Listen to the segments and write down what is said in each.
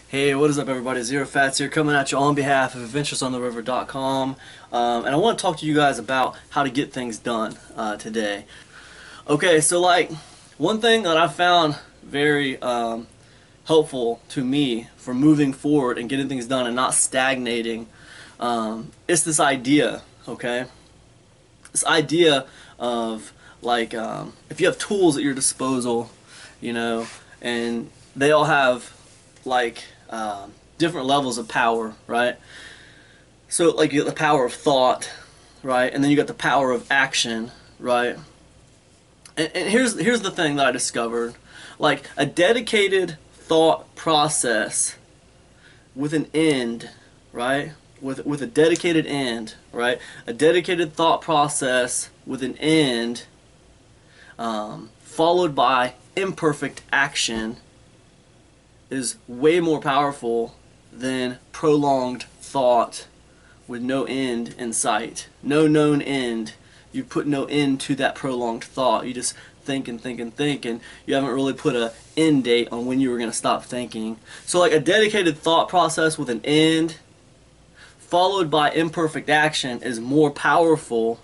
Hey, what is up everybody? Zero Fats here coming at you on behalf of AdventuresOnTheRiver.com, and I want to talk to you guys about how to get things done today. Okay, so one thing that I found very helpful to me for moving forward and getting things done and not stagnating is this idea, okay? This idea of if you have tools at your disposal, you know, and they all have like different levels of power, right? So like you got the power of thought, right? And then you got the power of action, right? And here's the thing that I discovered. Like a dedicated thought process with an end, right? With a dedicated end, right? A dedicated thought process with an end, followed by imperfect action, is way more powerful than prolonged thought with no end in sight. No known end. You put no end to that prolonged thought. You just think and think and think, and you haven't really put an end date on when you were going to stop thinking. So like a dedicated thought process with an end followed by imperfect action is more powerful,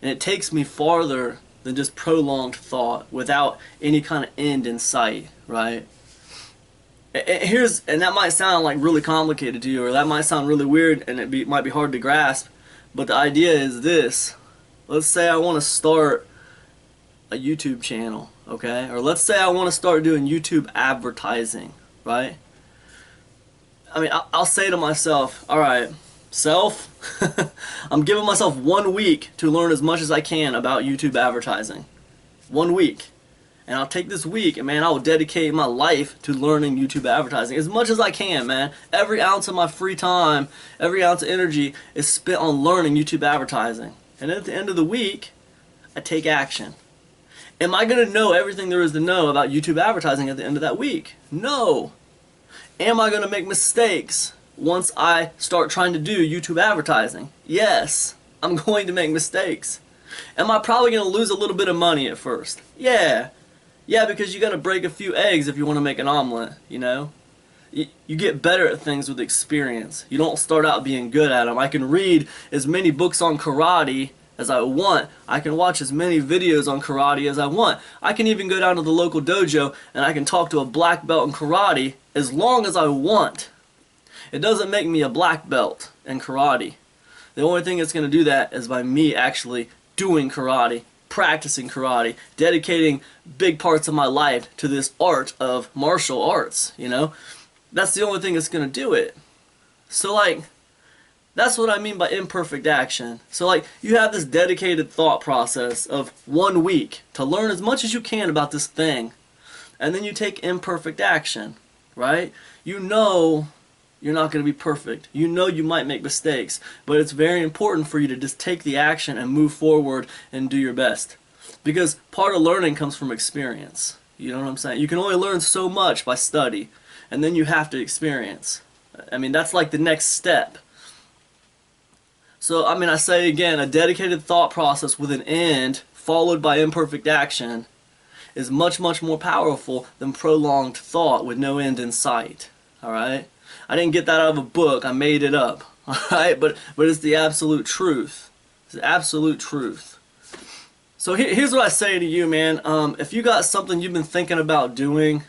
and it takes me farther than just prolonged thought without any kind of end in sight, right? And that might sound like really complicated to you, or that might sound really weird, and might be hard to grasp, but the idea is this. Let's say I want to start a YouTube channel, okay? Or let's say I want to start doing YouTube advertising, right? I mean, I'll say to myself, all right, self, I'm giving myself 1 week to learn as much as I can about YouTube advertising. 1 week. And I'll take this week and man, I will dedicate my life to learning YouTube advertising as much as I can, man. Every ounce of my free time, every ounce of energy is spent on learning YouTube advertising. And at the end of the week, I take action. Am I going to know everything there is to know about YouTube advertising at the end of that week? No. Am I going to make mistakes once I start trying to do YouTube advertising? Yes. I'm going to make mistakes. Am I probably going to lose a little bit of money at first? Yeah. Yeah, because you got to break a few eggs if you want to make an omelet, you know? You get better at things with experience. You don't start out being good at them. I can read as many books on karate as I want. I can watch as many videos on karate as I want. I can even go down to the local dojo and I can talk to a black belt in karate as long as I want. It doesn't make me a black belt in karate. The only thing that's going to do that is by me actually doing karate, practicing karate, dedicating big parts of my life to this art of martial arts, you know? That's the only thing that's going to do it. So that's what I mean by imperfect action. So you have this dedicated thought process of 1 week to learn as much as you can about this thing, and then you take imperfect action, right? You know you're not going to be perfect. You know you might make mistakes, but it's very important for you to just take the action and move forward and do your best. Because part of learning comes from experience. You know what I'm saying? You can only learn so much by study, and then you have to experience. I mean, that's like the next step. So, I mean, I say again, a dedicated thought process with an end followed by imperfect action is much, much more powerful than prolonged thought with no end in sight. Alright? I didn't get that out of a book. I made it up. Alright? But it's the absolute truth. It's the absolute truth. So here's what I say to you, man. If you got something you've been thinking about doing,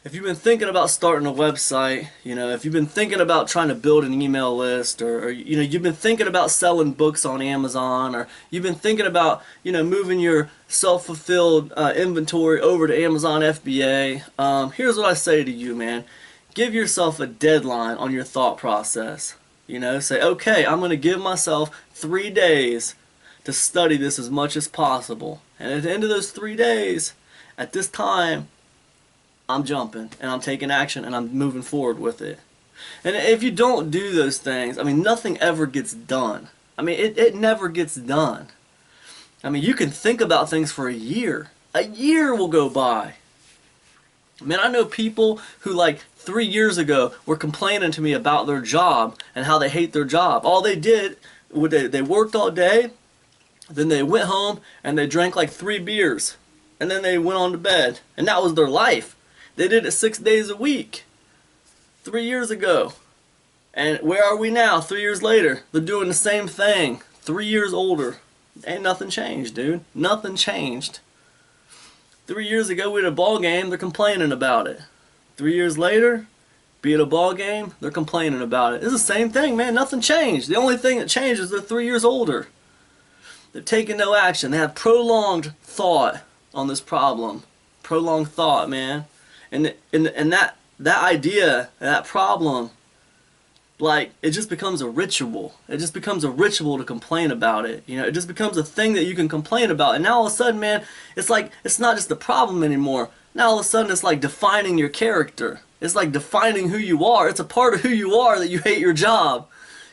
if you've been thinking about starting a website, you know, if you've been thinking about trying to build an email list, or you know, you've been thinking about selling books on Amazon, or you've been thinking about, you know, moving your self-fulfilled inventory over to Amazon FBA, here's what I say to you, man. Give yourself a deadline on your thought process. You know, say, okay, I'm going to give myself 3 days to study this as much as possible. And at the end of those 3 days, at this time, I'm jumping and I'm taking action and I'm moving forward with it. And if you don't do those things, I mean, nothing ever gets done. I mean, it never gets done. I mean, you can think about things for a year. A year will go by. Man, I know people who 3 years ago were complaining to me about their job and how they hate their job. All they did, they worked all day, then they went home and they drank 3 beers, and then they went on to bed. And that was their life. They did it 6 days a week. 3 years ago. And where are we now, 3 years later? They're doing the same thing, 3 years older. Ain't nothing changed, dude. Nothing changed. 3 years ago, we had a ball game, they're complaining about it. 3 years later, be at a ball game, they're complaining about it. It's the same thing, man. Nothing changed. The only thing that changed is they're 3 years older. They've taken no action. They have prolonged thought on this problem. Prolonged thought, man. And that idea, that problem, like, it just becomes a ritual. It just becomes a ritual to complain about it. You know, it just becomes a thing that you can complain about. And now all of a sudden, man, it's like, it's not just the problem anymore. Now all of a sudden it's like defining your character. It's like defining who you are. It's a part of who you are that you hate your job.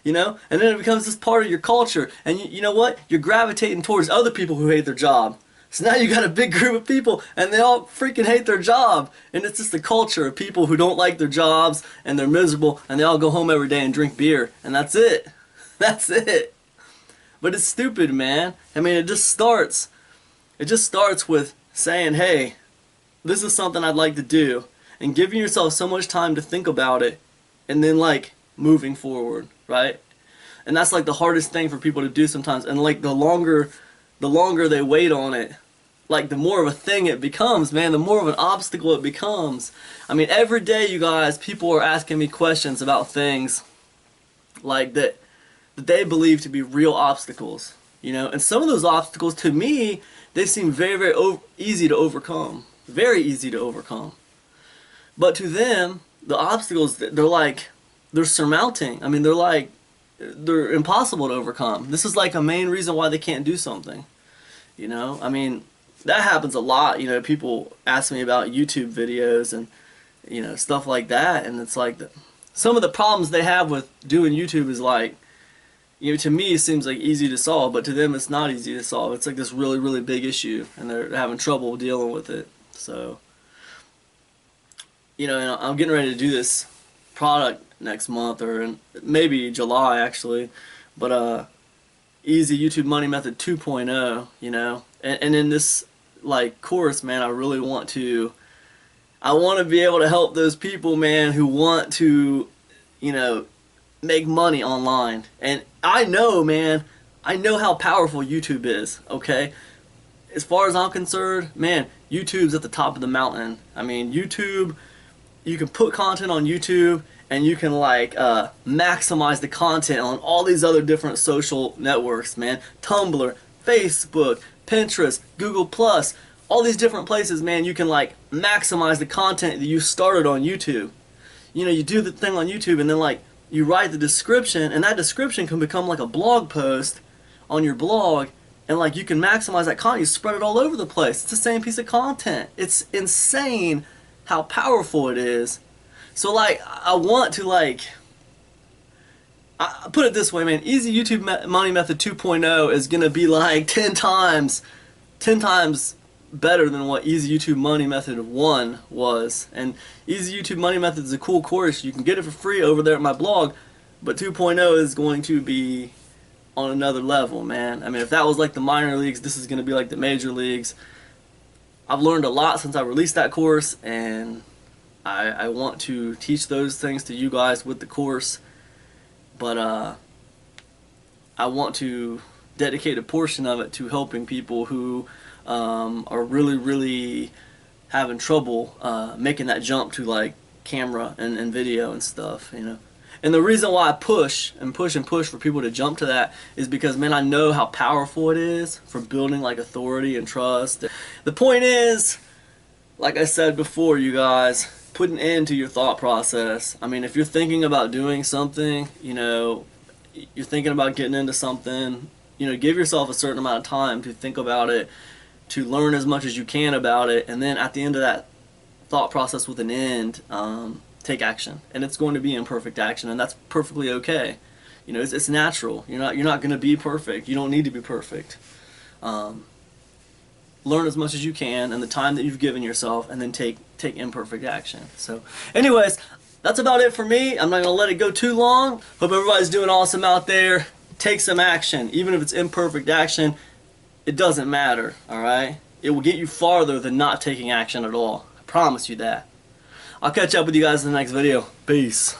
You know? And then it becomes this part of your culture. And you know what? You're gravitating towards other people who hate their job. So now you got a big group of people and they all freaking hate their job. And it's just the culture of people who don't like their jobs and they're miserable and they all go home every day and drink beer. And that's it. That's it. But it's stupid, man. I mean, it just starts with saying, hey, this is something I'd like to do. And giving yourself so much time to think about it. And then, like, moving forward, right? And that's like the hardest thing for people to do sometimes. And like the longer they wait on it, like the more of a thing it becomes, man, the more of an obstacle it becomes. I mean, every day, you guys, people are asking me questions about things like that they believe to be real obstacles, you know? And some of those obstacles, to me, they seem very, very easy to overcome. Very easy to overcome. But to them, the obstacles, they're surmounting. I mean, they're impossible to overcome. This is like a main reason why they can't do something. You know, I mean, that happens a lot. You know, people ask me about YouTube videos and, you know, stuff like that. And it's like, some of the problems they have with doing YouTube is like, you know, to me it seems like easy to solve, but to them it's not easy to solve. It's like this really, really big issue and they're having trouble dealing with it. So, you know, and I'm getting ready to do this product next month, or in maybe July actually, but Easy YouTube Money Method 2.0, you know, and in this like course, man, I really want to be able to help those people, man, who want to, you know, make money online. And I know, man, I know how powerful YouTube is, okay? As far as I'm concerned, man, YouTube's at the top of the mountain. I mean, YouTube, you can put content on YouTube and you can like maximize the content on all these other different social networks, man. Tumblr, Facebook, Pinterest, Google Plus, all these different places, man, you can like maximize the content that you started on YouTube. You know, you do the thing on YouTube and then like you write the description, and that description can become like a blog post on your blog, and like you can maximize that content, you spread it all over the place. It's the same piece of content. It's insane how powerful it is. So like, I want to like, I put it this way, man, Easy YouTube Money Method 2.0 is going to be like 10 times better than what Easy YouTube Money Method 1 was. And Easy YouTube Money Method is a cool course. You can get it for free over there at my blog, but 2.0 is going to be on another level, man. I mean, if that was like the minor leagues, this is going to be like the major leagues. I've learned a lot since I released that course, and I want to teach those things to you guys with the course, but I want to dedicate a portion of it to helping people who are really, really having trouble making that jump to like camera and video and stuff, you know. And the reason why I push and push and push for people to jump to that is because, man, I know how powerful it is for building like authority and trust. The point is, like I said before, you guys, put an end to your thought process. I mean, if you're thinking about doing something, you know, you're thinking about getting into something, you know, give yourself a certain amount of time to think about it, to learn as much as you can about it, and then at the end of that thought process with an end, take action. And it's going to be imperfect action, and that's perfectly okay. You know, it's natural. You're not going to be perfect. You don't need to be perfect. Learn as much as you can in the time that you've given yourself, and then take imperfect action. So anyways, that's about it for me. I'm not going to let it go too long. Hope everybody's doing awesome out there. Take some action. Even if it's imperfect action, it doesn't matter, alright? It will get you farther than not taking action at all. I promise you that. I'll catch up with you guys in the next video. Peace.